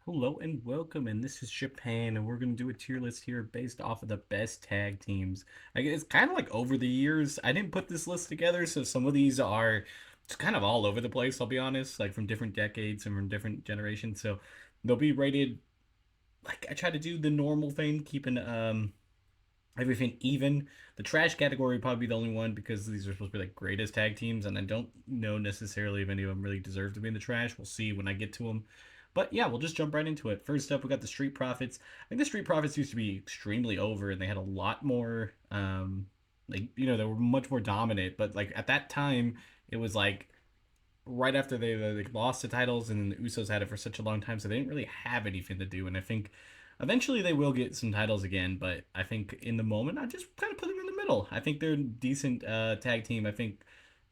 Hello and welcome, and this is Japan, and we're going to do a tier list here based off of the best tag teams. I guess it's kind of like over the years. I didn't put this list together, so some of these are just kind of all over the place, I'll be honest, like from different decades and from different generations. So they'll be rated like I try to do the normal thing, keeping everything even. The trash category would probably be the only one because these are supposed to be like greatest tag teams, and I don't know necessarily if any of them really deserve to be in the trash. We'll see when I get to them. But yeah, we'll just jump right into it. First up, we got the Street Profits. I think the Street Profits used to be extremely over, and they had a lot more, they were much more dominant. But like at that time, it was like right after they lost the titles, and the Usos had it for such a long time, so they didn't really have anything to do. And I think eventually they will get some titles again, but I think in the moment I just kind of put them in the middle. I think they're a decent tag team. I think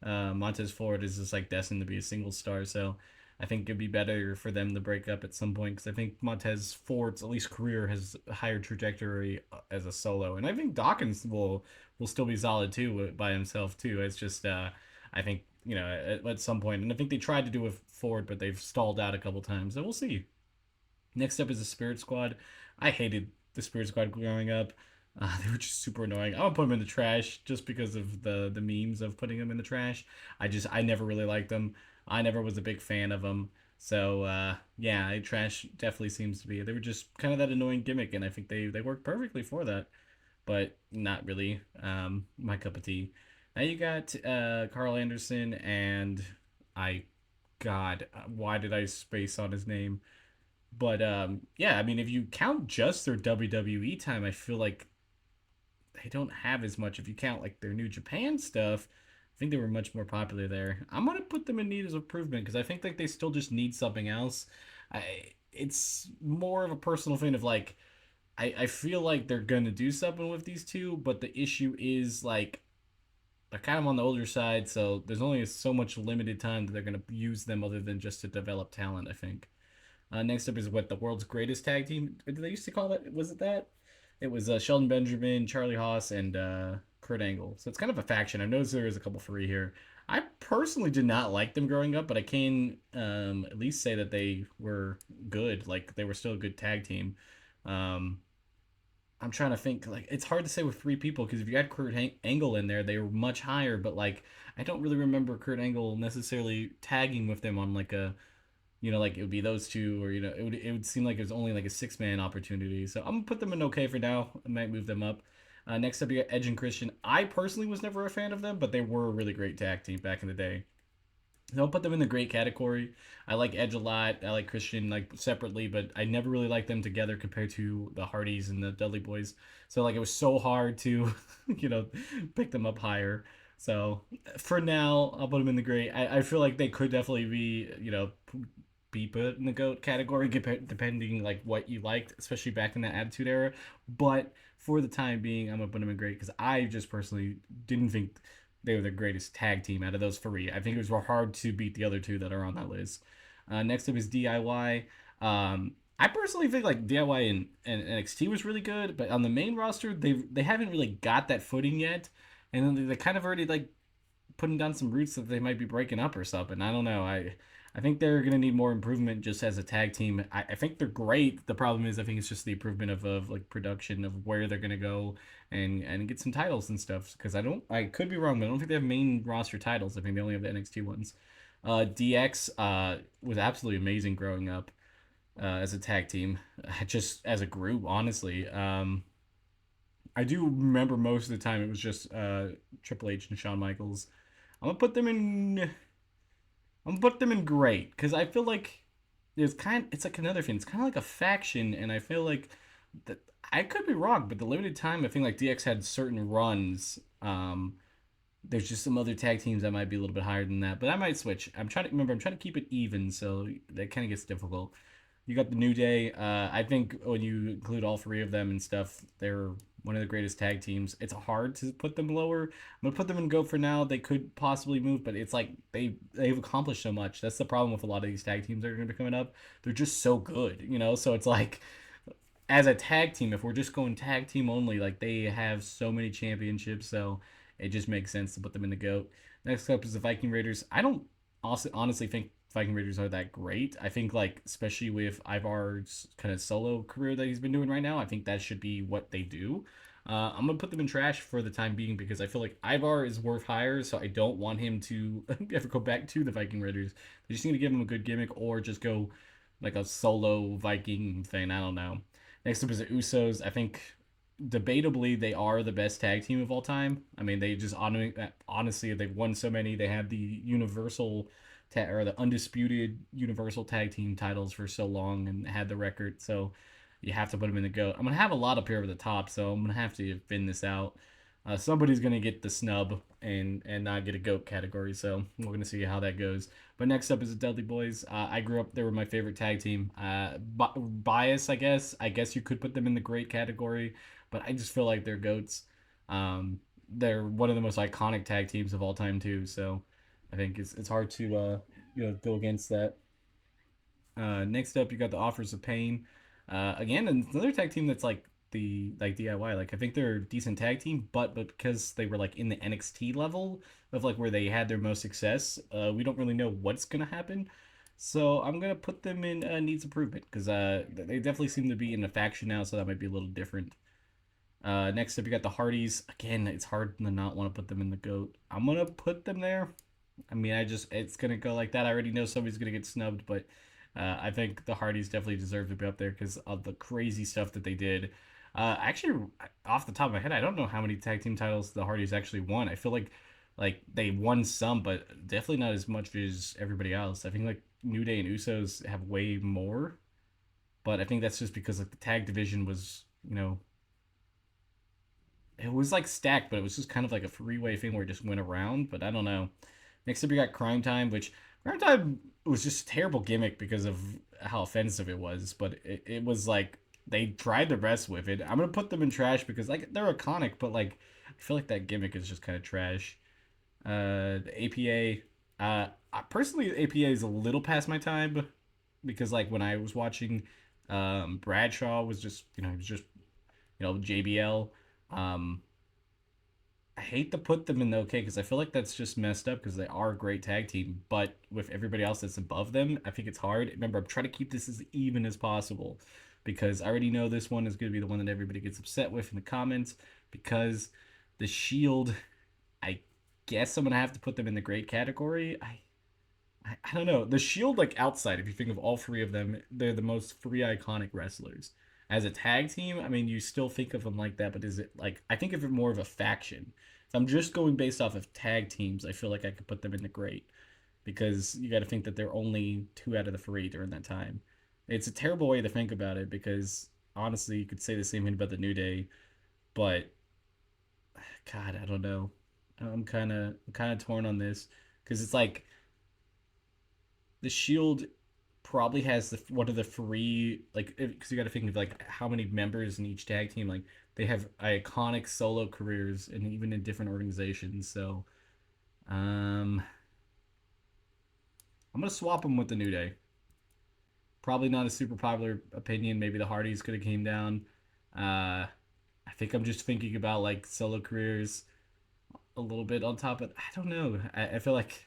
Montez Ford is just like destined to be a single star, so I think it'd be better for them to break up at some point because I think Montez Ford's at least career has a higher trajectory as a solo, and I think Dawkins will still be solid too by himself too. It's just I think at some point, and I think they tried to do it Ford, but they've stalled out a couple times. So we'll see. Next up is the Spirit Squad. I hated the Spirit Squad growing up. They were just super annoying. I would put them in the trash just because of the memes of putting them in the trash. I never really liked them. I never was a big fan of them. So yeah, trash definitely seems to be. They were just kind of that annoying gimmick, and I think they work perfectly for that, but not really my cup of tea. Now you got Carl Anderson and I, God, why did I space on his name? But yeah, I mean, if you count just their WWE time, I feel like they don't have as much. If you count like their New Japan stuff, I think they were much more popular there. I'm gonna put them in need of improvement because I think like they still just need something else. It's more of a personal thing of like I feel like they're gonna do something with these two, but the issue is like they're kind of on the older side, so there's only so much limited time that they're gonna use them other than just to develop talent. I think. Next up is what the world's greatest tag team. What did they used to call it? Was it that? It was Sheldon Benjamin, Charlie Haas, and Kurt Angle. So it's kind of a faction. I noticed there is a couple free here. I personally did not like them growing up, but I can at least say that they were good. Like they were still a good tag team. Um, I'm trying to think. Like it's hard to say with three people because if you had Angle in there, they were much higher. But like I don't really remember Kurt Angle necessarily tagging with them on like a like it would be those two, or it would seem like it was only like a six-man opportunity. So I'm gonna put them in okay for now. I might move them up. Next up, you got Edge and Christian. I personally was never a fan of them, but they were a really great tag team back in the day. So I'll put them in the great category. I like Edge a lot. I like Christian like separately, but I never really liked them together compared to the Hardys and the Dudley Boys. So like it was so hard to, you know, pick them up higher. So for now, I'll put them in the great. I feel like they could definitely be put in the goat category depending like what you liked, especially back in that Attitude Era. But for the time being, I'm gonna put them in great because I just personally didn't think they were the greatest tag team out of those three. I think it was hard to beat the other two that are on that list. Next up is DIY. I personally think like DIY and NXT was really good, but on the main roster, they haven't really got that footing yet, and they kind of already like putting down some roots that they might be breaking up or something. I don't know. I think they're gonna need more improvement just as a tag team. I think they're great. The problem is I think it's just the improvement of like production of where they're gonna go and get some titles and stuff. Because I could be wrong, but I don't think they have main roster titles. I think they only have the NXT ones. DX was absolutely amazing growing up as a tag team, just as a group. Honestly, I do remember most of the time it was just Triple H and Shawn Michaels. I'm gonna put them in. I'm gonna put them in great because I feel like it's like another thing. It's kind of like a faction, and I feel like that I could be wrong, but the limited time I think like DX had certain runs. There's just some other tag teams that might be a little bit higher than that, but I might switch. I'm trying to keep it even, so that kind of gets difficult. You got the New Day. I think when you include all three of them and stuff, they're one of the greatest tag teams. It's hard to put them lower. I'm gonna put them in GOAT for now. They could possibly move, but it's like they've accomplished so much. That's the problem with a lot of these tag teams that are gonna be coming up. They're just so good, you know. So it's like as a tag team, if we're just going tag team only, like they have so many championships, so it just makes sense to put them in the GOAT. Next up is the Viking Raiders. I don't also honestly think Viking Raiders are that great. I think like especially with Ivar's kind of solo career that he's been doing right now, I think that should be what they do. I'm gonna put them in trash for the time being because I feel like Ivar is worth higher, so I don't want him to ever go back to the Viking Raiders. They just need to give him a good gimmick or just go like a solo Viking thing. I don't know. Next up is the Usos. I think debatably they are the best tag team of all time. I mean, they just honestly they've won so many. They have the or the undisputed Universal Tag Team titles for so long and had the record. So you have to put them in the GOAT. I'm gonna have a lot up here at the top, so I'm gonna have to fin this out. Somebody's gonna get the snub and not get a GOAT category. So we're gonna see how that goes. But next up is the Dudley Boys. I grew up; they were my favorite tag team. Bias, I guess. I guess you could put them in the great category, but I just feel like they're goats. They're one of the most iconic tag teams of all time too. So I think it's hard to go against that. Next up, you got the Offers of Pain. Again, another tag team that's like DIY. Like I think they're a decent tag team, but because they were like in the NXT level of like where they had their most success, we don't really know what's gonna happen. So I'm gonna put them in needs improvement because they definitely seem to be in a faction now, so that might be a little different. Next up, you got the Hardys. Again, it's hard to not want to put them in the GOAT. I'm gonna put them there. I mean, it's gonna go like that. I already know somebody's gonna get snubbed, but I think the Hardys definitely deserve to be up there because of the crazy stuff that they did. Actually, off the top of my head, I don't know how many tag team titles the Hardys actually won. I feel like they won some, but definitely not as much as everybody else. I think like New Day and Usos have way more, but I think that's just because like the tag division was it was like stacked, but it was just kind of like a freeway thing where it just went around. But I don't know. Next up, you got Crime Time, which Crime Time was just a terrible gimmick because of how offensive it was. But it was like they tried their best with it. I'm gonna put them in trash because like they're iconic, but like I feel like that gimmick is just kind of trash. The APA, personally, the APA is a little past my time because like when I was watching, Bradshaw was just he was just JBL. Um, I hate to put them in the okay because I feel like that's just messed up because they are a great tag team, but with everybody else that's above them, I think it's hard. Remember, I'm trying to keep this as even as possible because I already know this one is going to be the one that everybody gets upset with in the comments because the Shield, I guess I'm going to have to put them in the great category. I don't know. The Shield, like outside, if you think of all three of them, they're the most three iconic wrestlers. As a tag team, I mean, you still think of them like that, but is it like I think of it more of a faction. If I'm just going based off of tag teams, I feel like I could put them in the great because you got to think that they're only two out of the three during that time. It's a terrible way to think about it because honestly, you could say the same thing about the New Day, but God, I don't know. I'm kind of torn on this because it's like the Shield probably has one of the free like because you got to think of like how many members in each tag team. Like they have iconic solo careers and even in different organizations. So um, I'm gonna swap them with the New Day. Probably not a super popular opinion. Maybe the Hardys could have came down. I think I'm just thinking about like solo careers a little bit on top of. I don't know. I feel like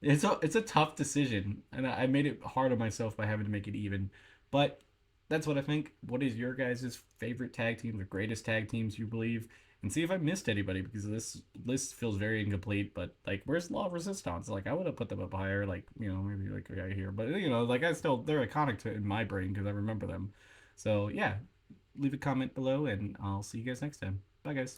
it's a tough decision, and I made it hard on myself by having to make it even. But that's what I think. What is your guys' favorite tag team, the greatest tag teams you believe? And see if I missed anybody because this list feels very incomplete. But like, where's Law of Resistance? Like, I would have put them up higher. Like, maybe like right here. But like I still they're iconic in my brain because I remember them. So yeah, leave a comment below, and I'll see you guys next time. Bye, guys.